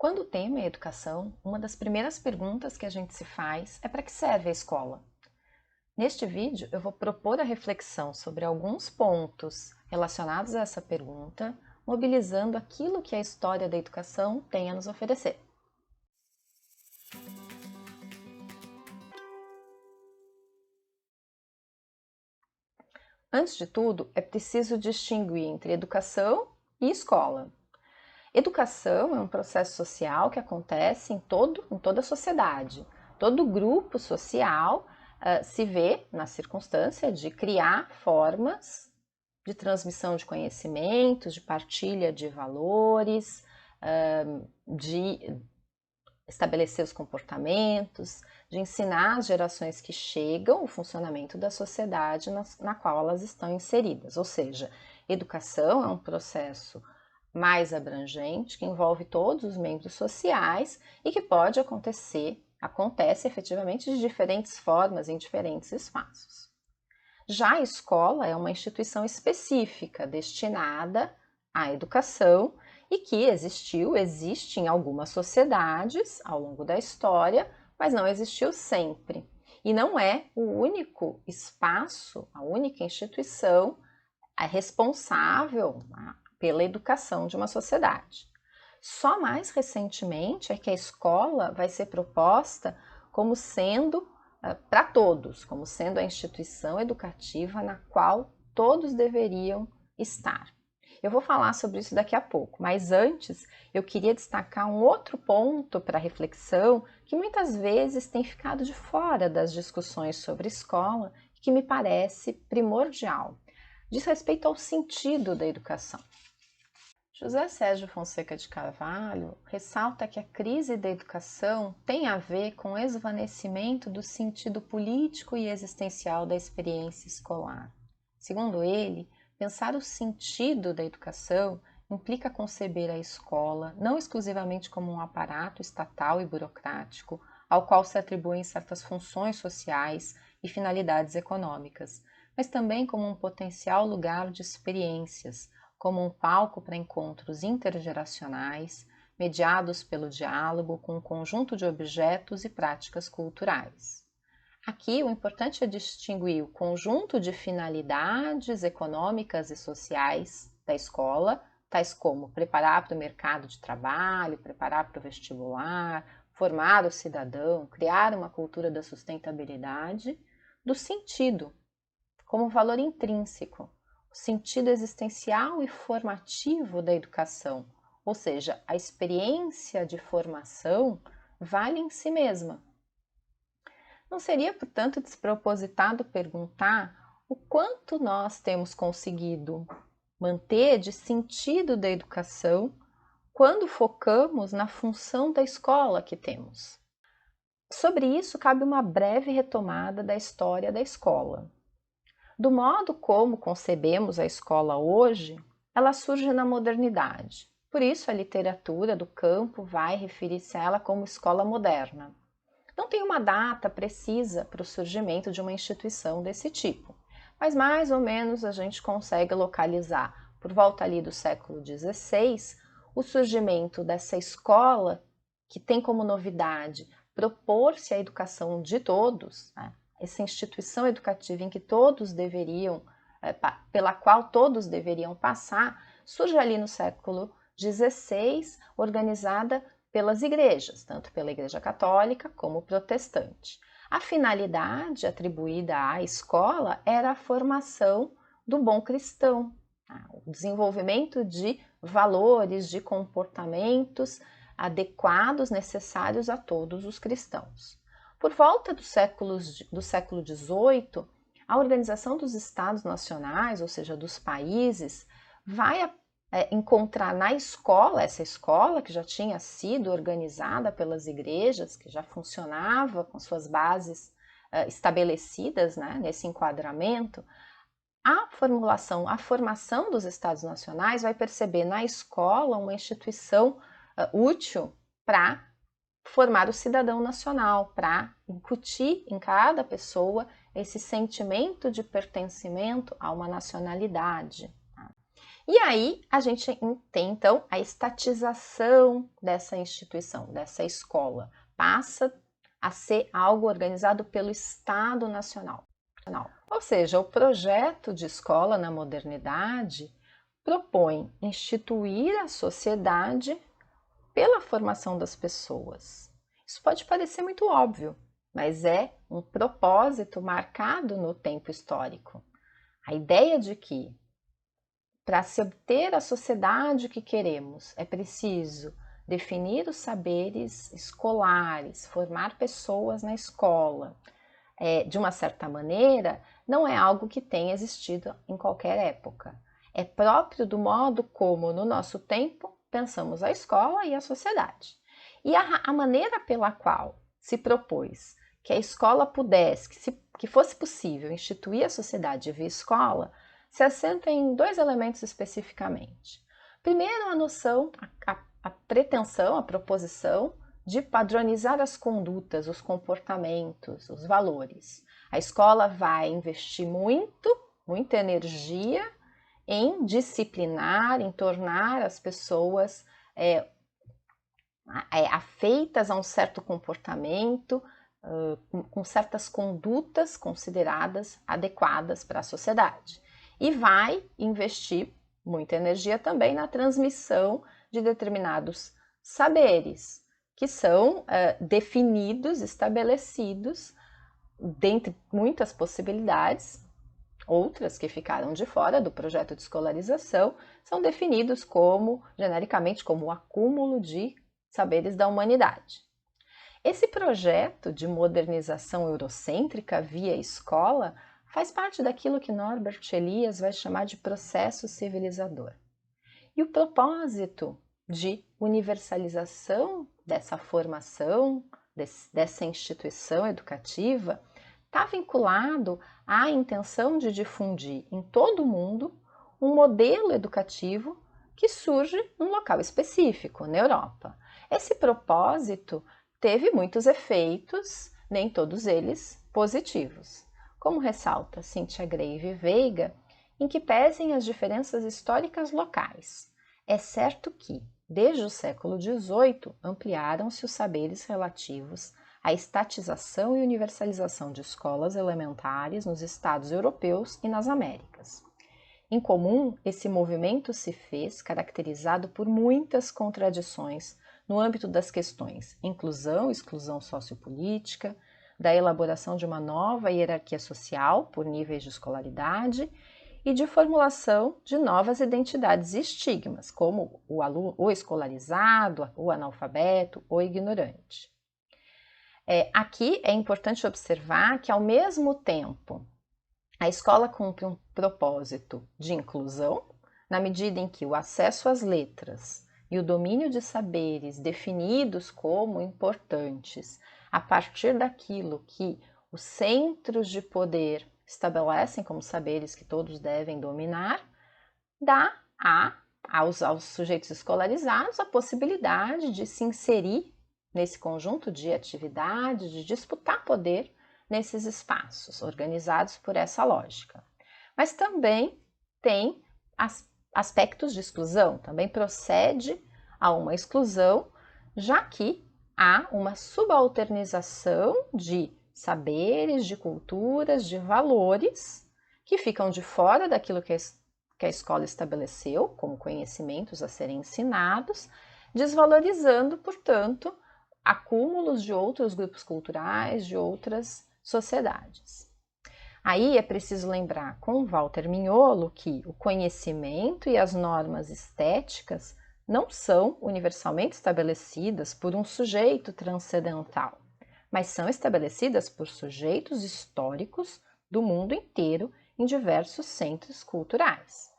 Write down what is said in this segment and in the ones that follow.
Quando o tema é educação, uma das primeiras perguntas que a gente se faz é para que serve a escola? Neste vídeo, eu vou propor a reflexão sobre alguns pontos relacionados a essa pergunta, mobilizando aquilo que a história da educação tem a nos oferecer. Antes de tudo, é preciso distinguir entre educação e escola. Educação é um processo social que acontece em toda a sociedade. Todo grupo social se vê na circunstância de criar formas de transmissão de conhecimentos, de partilha de valores, de estabelecer os comportamentos, de ensinar às gerações que chegam o funcionamento da sociedade na qual elas estão inseridas. Ou seja, educação é um processo mais abrangente, que envolve todos os membros sociais e que acontece efetivamente de diferentes formas em diferentes espaços. Já a escola é uma instituição específica destinada à educação e que existe em algumas sociedades ao longo da história, mas não existiu sempre. E não é o único espaço, a única instituição responsável pela educação de uma sociedade. Só mais recentemente é que a escola vai ser proposta como sendo para todos, como sendo a instituição educativa na qual todos deveriam estar. Eu vou falar sobre isso daqui a pouco, mas antes eu queria destacar um outro ponto para reflexão que muitas vezes tem ficado de fora das discussões sobre escola e que me parece primordial. Diz respeito ao sentido da educação. José Sérgio Fonseca de Carvalho ressalta que a crise da educação tem a ver com o esvanecimento do sentido político e existencial da experiência escolar. Segundo ele, pensar o sentido da educação implica conceber a escola não exclusivamente como um aparato estatal e burocrático, ao qual se atribuem certas funções sociais e finalidades econômicas, mas também como um potencial lugar de experiências, como um palco para encontros intergeracionais, mediados pelo diálogo com um conjunto de objetos e práticas culturais. Aqui, o importante é distinguir o conjunto de finalidades econômicas e sociais da escola, tais como preparar para o mercado de trabalho, preparar para o vestibular, formar o cidadão, criar uma cultura da sustentabilidade, do sentido, como valor intrínseco, o sentido existencial e formativo da educação, ou seja, a experiência de formação vale em si mesma. Não seria, portanto, despropositado perguntar o quanto nós temos conseguido manter de sentido da educação quando focamos na função da escola que temos. Sobre isso, cabe uma breve retomada da história da escola. Do modo como concebemos a escola hoje, ela surge na modernidade. Por isso, a literatura do campo vai referir-se a ela como escola moderna. Não tem uma data precisa para o surgimento de uma instituição desse tipo, mas mais ou menos a gente consegue localizar, por volta ali do século XVI, o surgimento dessa escola que tem como novidade propor-se a educação de todos, né? Essa instituição educativa em que todos deveriam, pela qual todos deveriam passar, surge ali no século XVI, organizada pelas igrejas, tanto pela Igreja Católica como protestante. A finalidade atribuída à escola era a formação do bom cristão, o desenvolvimento de valores, de comportamentos adequados, necessários a todos os cristãos. Por volta do século XVIII, a Organização dos Estados Nacionais, ou seja, dos países, vai encontrar na escola, essa escola que já tinha sido organizada pelas igrejas, que já funcionava com suas bases estabelecidas, né, nesse enquadramento, a formação dos Estados Nacionais vai perceber na escola uma instituição útil para formar o cidadão nacional, para incutir em cada pessoa esse sentimento de pertencimento a uma nacionalidade. E aí a gente tem então a estatização dessa instituição, dessa escola, passa a ser algo organizado pelo Estado Nacional. Ou seja, o projeto de escola na modernidade propõe instituir a sociedade pela formação das pessoas. Isso pode parecer muito óbvio, mas é um propósito marcado no tempo histórico. A ideia de que, para se obter a sociedade que queremos, é preciso definir os saberes escolares, formar pessoas na escola, de uma certa maneira, não é algo que tenha existido em qualquer época. É próprio do modo como, no nosso tempo, pensamos a escola e a sociedade. E a maneira pela qual se propôs que a escola pudesse, que fosse possível instituir a sociedade via escola, se assenta em dois elementos especificamente. Primeiro, a noção, a pretensão, a proposição de padronizar as condutas, os comportamentos, os valores. A escola vai investir muita energia em disciplinar, em tornar as pessoas afeitas a um certo comportamento, com certas condutas consideradas adequadas para a sociedade. E vai investir muita energia também na transmissão de determinados saberes, que são definidos, estabelecidos, dentre muitas possibilidades. Outras que ficaram de fora do projeto de escolarização são definidos genericamente, como o acúmulo de saberes da humanidade. Esse projeto de modernização eurocêntrica via escola faz parte daquilo que Norbert Elias vai chamar de processo civilizador. E o propósito de universalização dessa formação, dessa instituição educativa, está vinculado à intenção de difundir em todo o mundo um modelo educativo que surge num local específico, na Europa. Esse propósito teve muitos efeitos, nem todos eles positivos. Como ressalta Cynthia Grave Veiga, em que pesem as diferenças históricas locais. É certo que, desde o século XVIII, ampliaram-se os saberes relativos à estatização e universalização de escolas elementares nos estados europeus e nas Américas. Em comum, esse movimento se fez caracterizado por muitas contradições no âmbito das questões inclusão e exclusão sociopolítica, da elaboração de uma nova hierarquia social por níveis de escolaridade e de formulação de novas identidades e estigmas, como o escolarizado, o analfabeto, o ignorante. Aqui é importante observar que, ao mesmo tempo, a escola cumpre um propósito de inclusão, na medida em que o acesso às letras e o domínio de saberes definidos como importantes a partir daquilo que os centros de poder estabelecem como saberes que todos devem dominar, dá aos sujeitos escolarizados a possibilidade de se inserir nesse conjunto de atividades, de disputar poder nesses espaços organizados por essa lógica. Mas também tem aspectos de exclusão, também procede a uma exclusão, já que há uma subalternização de saberes, de culturas, de valores que ficam de fora daquilo que a escola estabeleceu como conhecimentos a serem ensinados, desvalorizando, portanto, acúmulos de outros grupos culturais, de outras sociedades. Aí é preciso lembrar com Walter Mignolo que o conhecimento e as normas estéticas não são universalmente estabelecidas por um sujeito transcendental, mas são estabelecidas por sujeitos históricos do mundo inteiro em diversos centros culturais.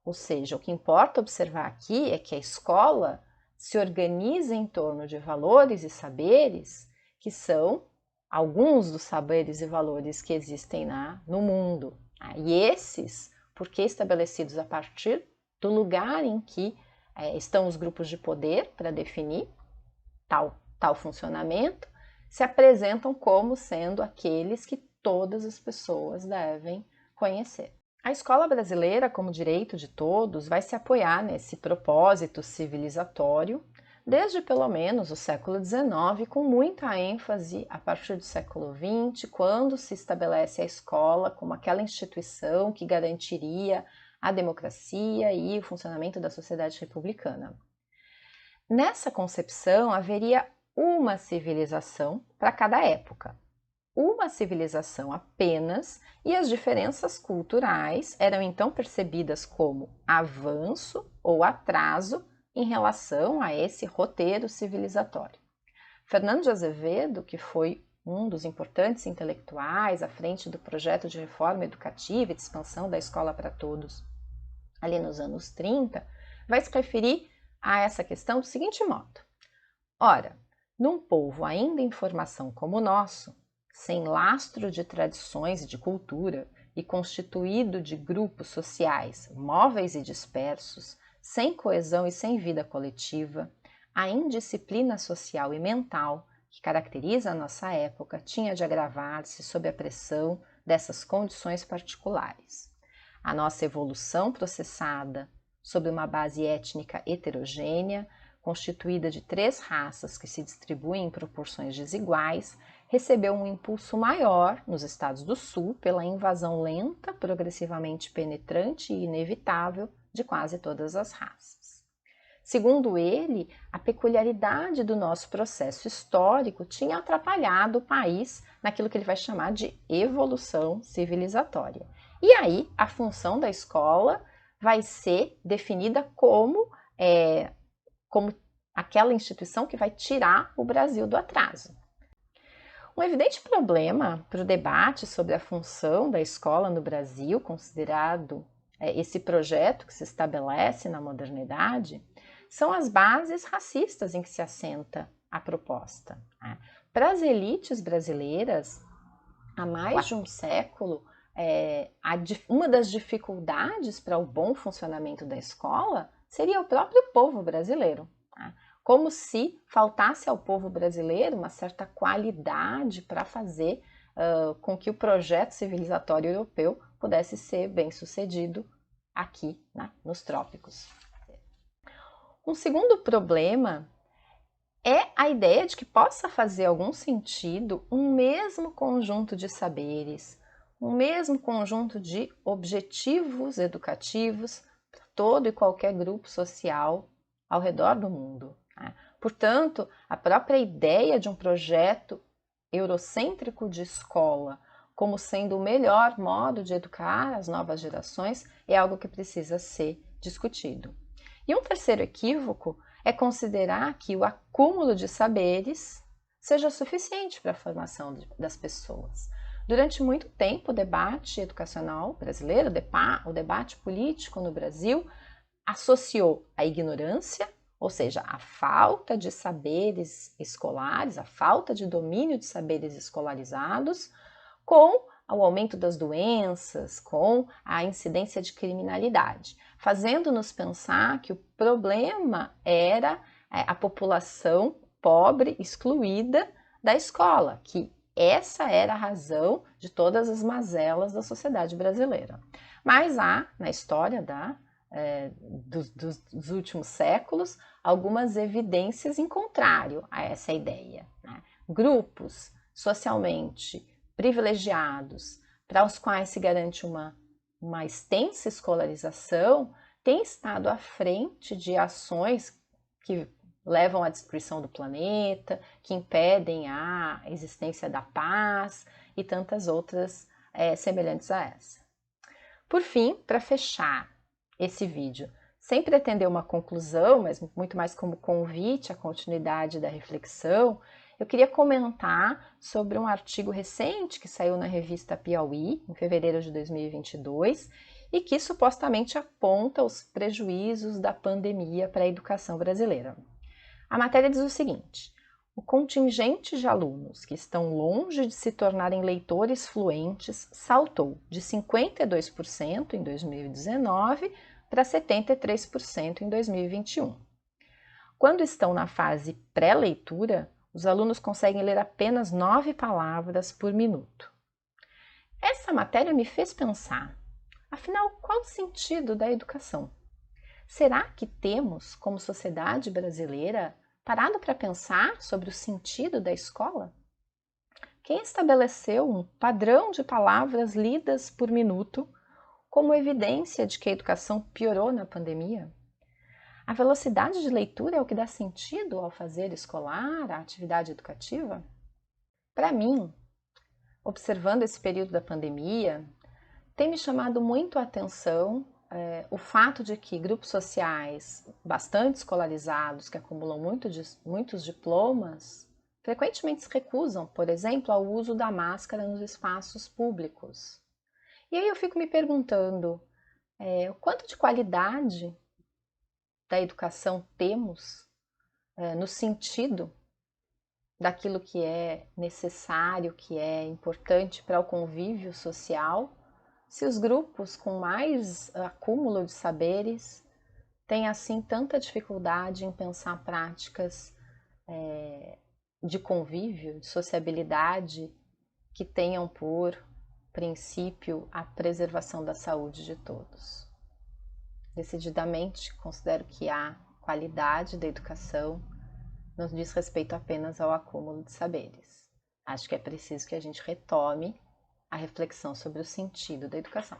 Ou seja, o que importa observar aqui é que a escola se organiza em torno de valores e saberes que são alguns dos saberes e valores que existem no mundo. E esses, porque estabelecidos a partir do lugar em que estão os grupos de poder para definir tal funcionamento, se apresentam como sendo aqueles que todas as pessoas devem conhecer. A escola brasileira, como direito de todos, vai se apoiar nesse propósito civilizatório desde pelo menos o século XIX, com muita ênfase a partir do século XX, quando se estabelece a escola como aquela instituição que garantiria a democracia e o funcionamento da sociedade republicana. Nessa concepção, haveria uma civilização para cada época. Uma civilização apenas, e as diferenças culturais eram então percebidas como avanço ou atraso em relação a esse roteiro civilizatório. Fernando de Azevedo, que foi um dos importantes intelectuais à frente do projeto de reforma educativa e de expansão da escola para todos, ali nos anos 30, vai se referir a essa questão do seguinte modo: ora, num povo ainda em formação como o nosso, sem lastro de tradições e de cultura, e constituído de grupos sociais móveis e dispersos, sem coesão e sem vida coletiva, a indisciplina social e mental que caracteriza a nossa época tinha de agravar-se sob a pressão dessas condições particulares. A nossa evolução processada sob uma base étnica heterogênea, constituída de 3 raças que se distribuem em proporções desiguais, recebeu um impulso maior nos Estados do Sul pela invasão lenta, progressivamente penetrante e inevitável de quase todas as raças. Segundo ele, a peculiaridade do nosso processo histórico tinha atrapalhado o país naquilo que ele vai chamar de evolução civilizatória. E aí, a função da escola vai ser definida como aquela instituição que vai tirar o Brasil do atraso. Um evidente problema para o debate sobre a função da escola no Brasil, considerado esse projeto que se estabelece na modernidade, são as bases racistas em que se assenta a proposta. Para as elites brasileiras, há mais de um século, uma das dificuldades para o bom funcionamento da escola seria o próprio povo brasileiro. Como se faltasse ao povo brasileiro uma certa qualidade para fazer com que o projeto civilizatório europeu pudesse ser bem sucedido aqui, nos trópicos. Um segundo problema é a ideia de que possa fazer algum sentido um mesmo conjunto de saberes, um mesmo conjunto de objetivos educativos para todo e qualquer grupo social ao redor do mundo. Portanto, a própria ideia de um projeto eurocêntrico de escola como sendo o melhor modo de educar as novas gerações é algo que precisa ser discutido. E um terceiro equívoco é considerar que o acúmulo de saberes seja suficiente para a formação das pessoas. Durante muito tempo, o debate educacional brasileiro, o debate político no Brasil, associou a ignorância, ou seja, a falta de saberes escolares, a falta de domínio de saberes escolarizados, com o aumento das doenças, com a incidência de criminalidade, fazendo-nos pensar que o problema era a população pobre, excluída da escola, que essa era a razão de todas as mazelas da sociedade brasileira. Mas há, na história dos últimos séculos, algumas evidências em contrário a essa ideia. Grupos socialmente privilegiados, para os quais se garante uma extensa escolarização, têm estado à frente de ações que levam à destruição do planeta, que impedem a existência da paz e tantas outras semelhantes a essa. Por fim, para fechar esse vídeo, sem pretender uma conclusão, mas muito mais como convite à continuidade da reflexão, eu queria comentar sobre um artigo recente que saiu na revista Piauí, em fevereiro de 2022, e que supostamente aponta os prejuízos da pandemia para a educação brasileira. A matéria diz o seguinte: o contingente de alunos que estão longe de se tornarem leitores fluentes saltou de 52% em 2019 para 73% em 2021. Quando estão na fase pré-leitura, os alunos conseguem ler apenas 9 palavras por minuto. Essa matéria me fez pensar: Afinal, qual o sentido da educação? Será que temos, como sociedade brasileira, parado para pensar sobre o sentido da escola? Quem estabeleceu um padrão de palavras lidas por minuto como evidência de que a educação piorou na pandemia? A velocidade de leitura é o que dá sentido ao fazer escolar, à atividade educativa? Para mim, observando esse período da pandemia, tem me chamado muito a atenção o fato de que grupos sociais bastante escolarizados, que acumulam muitos diplomas, frequentemente se recusam, por exemplo, ao uso da máscara nos espaços públicos. E aí eu fico me perguntando o quanto de qualidade da educação temos no sentido daquilo que é necessário, que é importante para o convívio social, se os grupos com mais acúmulo de saberes têm assim tanta dificuldade em pensar práticas de convívio, de sociabilidade, que tenham por princípio a preservação da saúde de todos. Decididamente, considero que a qualidade da educação não diz respeito apenas ao acúmulo de saberes. Acho que é preciso que a gente retome a reflexão sobre o sentido da educação.